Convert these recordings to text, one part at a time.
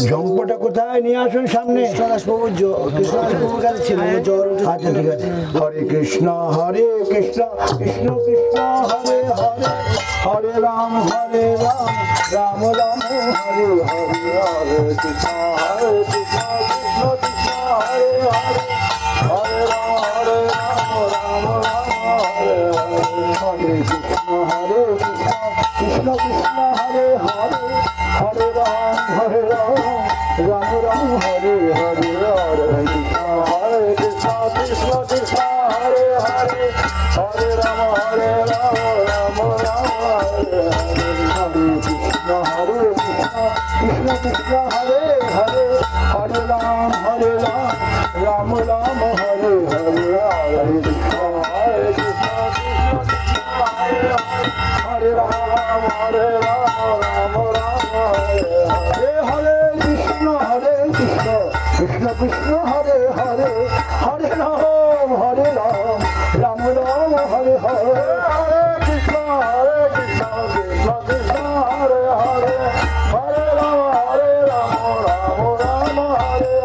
ঝম্পটা কোথায় নিয়ে আসুন সামনে। কৃষ্ণদাসবাবুর কাছে ছিল, জ্বর উঠে। আচ্ছা ঠিক আছে। হরে কৃষ্ণ কৃষ্ণ কৃষ্ণ হরে হরে, হরে রাম রাম রাম হরে হরে, হরে কৃষ্ণ কৃষ্ণ কৃষ্ণ হরে হরে, হরে রাম রাম রাম হরে হরে, হরে কৃষ্ণ কৃষ্ণ কৃষ্ণ হরে হরে, হরে রাম রাম রাম হরে হরে, হরে কৃষ্ণ কৃষ্ণ কৃষ্ণ হরে হরে, হরে রাম রাম রাম হরে হরে, হরে কৃষ্ণ কৃষ্ণ কৃষ্ণ হরে হরে, হরে রাম রাম রাম হরে হরে, হরে কৃষ্ণ কৃষ্ণ কৃষ্ণ হরে হরে, হরে রাম রাম রাম হরে হরে, হরে কৃষ্ণ কৃষ্ণ কৃষ্ণ হরে হরে, হরে রাম রাম রাম হরে হরে, হরে কৃষ্ণ কৃষ্ণ কৃষ্ণ হরে হরে, হরে রাম রাম রাম হরে হরে, হরে কৃষ্ণ কৃষ্ণ কৃষ্ণ হরে হরে, হরে রাম রাম রাম হরে হরে, হরে কৃষ্ণ কৃষ্ণ কৃষ্ণ হরে হরে, হরে রাম রাম রাম হরে হরে, হরে কৃষ্ণ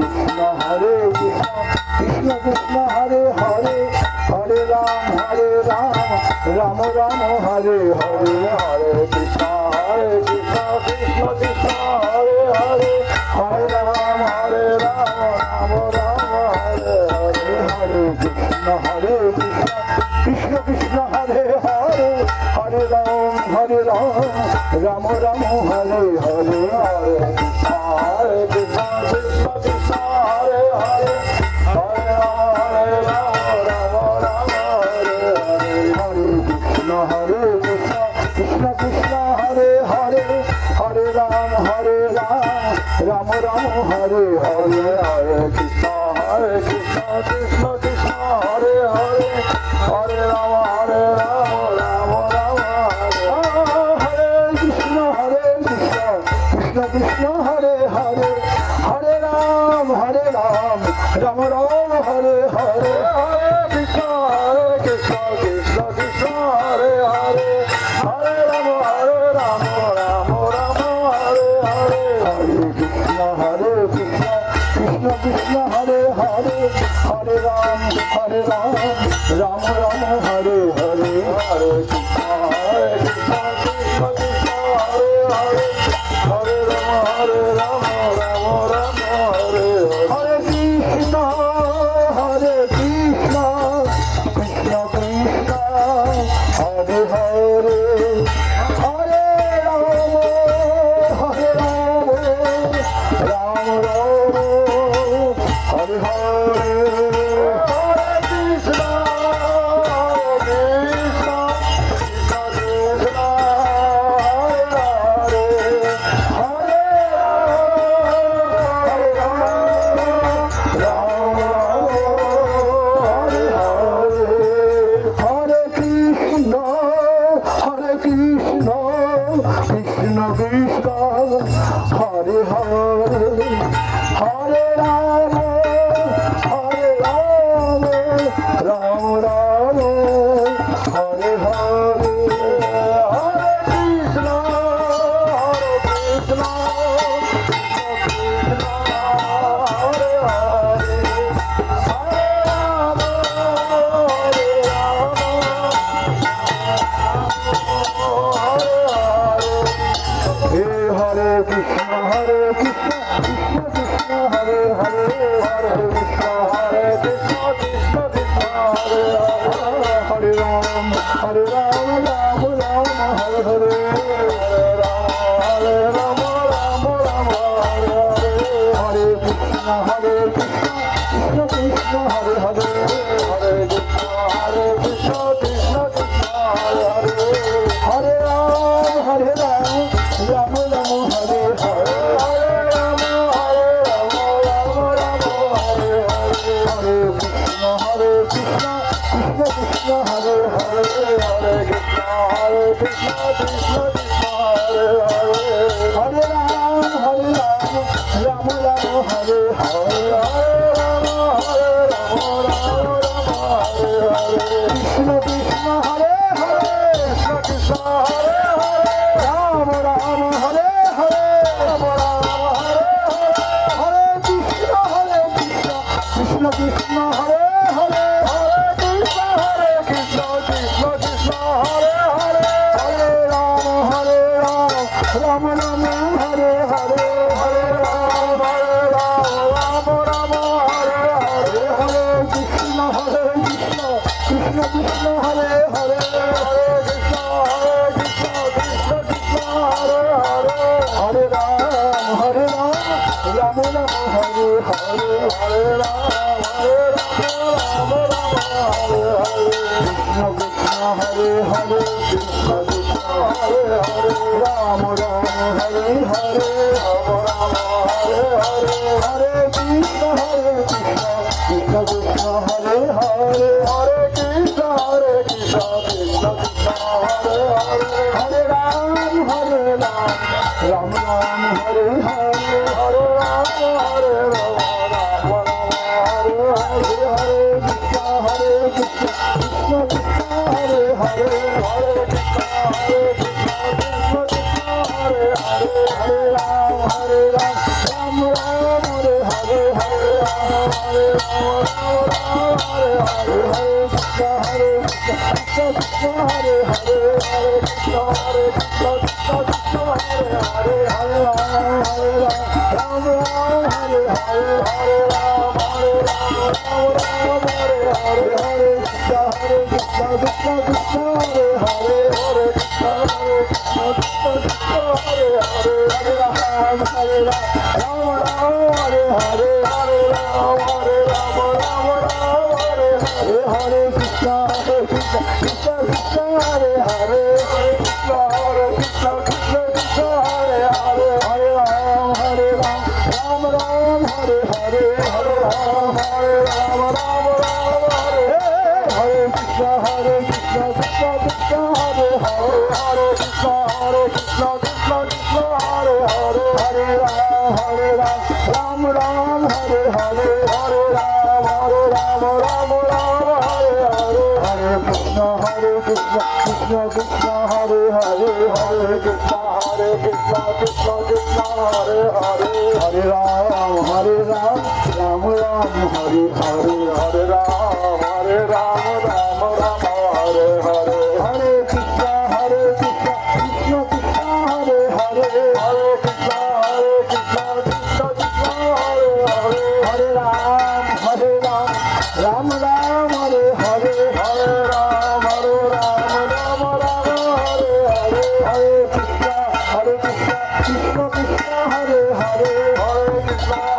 কৃষ্ণ কৃষ্ণ হরে হরে, হরে রাম রাম রাম হরে হরে, হরে কৃষ্ণ কৃষ্ণ কৃষ্ণ হরে হরে, হরে রাম রাম রাম হরে হরে, হরে কৃষ্ণ কৃষ্ণ কৃষ্ণ হরে হরে, হরে রাম রাম রাম হরে হরে, হরে কৃষ্ণ কৃষ্ণ কৃষ্ণ হরে হরে, হরে রাম রাম রাম হরে হরে, কৃষ্ণ কৃষ্ণ কৃষ্ণ হরে হরে, হরে রাম রাম রাম হরে হরে, হরে কৃষ্ণ কৃষ্ণ কৃষ্ণ হরে হরে, হরে রাম রাম রাম হরে হরে, হরে কৃষ্ণ কৃষ্ণ কৃষ্ণ হরে হরে, হরে রাম রাম রাম হরে হরে, হরে কৃষ্ণ কৃষ্ণ কৃষ্ণ হরে হরে, হরে রাম রাম রাম হরে Hare Krishna, Krishna Krishna, Hare Hare, Hare Ram, Hare Hare, Hare Krishna, Hare Krishna, Krishna Krishna, Hare Hare, Hare Ram, Hare Ram, Ram Ram, Hare Hare, Hare Krishna, Hare Krishna, Krishna Hare Hare, Hare Ram, Hare Ram, Hare Krishna, Hare Krishna, Krishna Krishna, Hare Hare, Hare Krishna, Hare Krishna, Krishna Krishna, Hare Hare, Hare Ram, Hare Ram, Ram Ram, Hare Hare, Hare Ram, Hare Ram, Ram Ram, Hare Hare, Hare Krishna, Hare Krishna, Krishna Krishna, Hare Hare, Hare Krishna, Hare Krishna, Krishna Krishna, Hare Hare, Hare Ram, Hare Ram, Ram Ram, Hare Hare, Hare Ram, Hare Ram, Ram Ram, Hare Hare, Hare Krishna, Hare Krishna, Krishna Krishna, Hare Hare, Hare Krishna, Hare Krishna, Krishna Krishna, Hare Hare, Hare Ram, Hare Ram, Ram Ram, Hare Hare, Hare Ram, Hare Ram, Ram Ram, Hare Hare, Krishna Krishna, Hare Hare, Krishna Krishna, Hare Hare, Ram Ram, Hare Hare, Ram Ram, Hare Hare, Hare Krishna, Hare Krishna, Krishna Krishna, Hare Hare, Hare Krishna, Hare Krishna, Krishna Krishna, Hare Hare, Hare Ram, Hare Ram, Ram Ram, Hare Hare, Hare Ram, Hare Ram, Ram Ram, Hare Hare, Hare Krishna, Hare Krishna, Krishna Krishna, Hare Hare, Hare Krishna, Hare Krishna, Krishna Krishna, Hare Hare, Hare Ram, Hare Ram, Ram Ram, Hare Hare, Hare Ram, Hare Ram, Ram Ram, Hare Hare, Krishna Krishna, Hare Hare, Krishna Krishna, Hare Hare, Ram Ram, Hare Hare, Ram Ram, Hare Hare, Hare Krishna, Hare Krishna, Krishna Krishna, Hare Hare, Hare Krishna, Hare Krishna, Krishna Krishna, Hare Hare, Hare Ram, Hare Ram, Ram Ram, Hare Hare, Hare Ram, Hare Ram, Ram Ram, Hare Hare, Hare Krishna, Hare Krishna, Krishna Krishna, Hare Hare, Hare Krishna, Hare Krishna, Krishna Krishna, Hare Hare, Hare Ram, Hare Ram, Ram Ram, Hare Hare, Hare Ram, Hare Ram, Ram Ram, Hare Hare, Hare Krishna, Hare Krishna, Krishna Krishna, Hare Hare, Hare Krishna, Hare Krishna, Krishna Krishna, Hare Hare, Hare Ram, Hare Ram, Ram Ram, Hare Hare, Hare Ram, Hare Ram, Ram Ram, Hare Hare, Hare Krishna, Hare Krishna, Krishna Krishna, Hare Hare, Hare Krishna, Hare Krishna, Krishna Krishna, Hare Hare, Hare Ram, Hare Ram, Ram Ram, Hare Hare, Hare Ram, Hare Ram, Ram Ram, Hare Hare, Hare Krishna, Hare Krishna, Krishna Krishna, Hare Hare, Hare Krishna, Hare Krishna, Krishna Krishna, Hare Hare, Hare Ram, Hare Ram, Ram Ram, Hare Hare, Hare Ram, Hare Ram, Ram Ram, Hare Hare, Hare Krishna, Hare Krishna, Krishna Krishna, Hare Hare, Hare Krishna, Hare Krishna, Krishna Krishna, Hare Hare, Hare Ram, Hare Ram, Ram Ram, Hare Hare, Hare Ram, Hare Ram, Ram Ram, Hare Hare, Hare Krishna, Hare Krishna, Krishna Krishna, Hare Hare, Hare Krishna, Hare Krishna, Krishna Krishna, Hare Hare, Hare Ram, Hare Ram, Ram Ram, Hare Hare, Hare Ram, Hare Ram, Ram Ram, Hare Hare, Hare Krishna, Hare Krishna, Krishna Krishna, Hare Hare, Hare Krishna, Hare Krishna, Krishna Krishna, Hare Hare, Hare Ram, Hare Ram, Ram Ram, Hare Hare, Hare Ram, Hare Ram, Ram Ram, Hare Hare, Hare Krishna, Hare Krishna, Krishna Krishna, Hare Hare, Hare Krishna.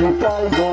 Nitai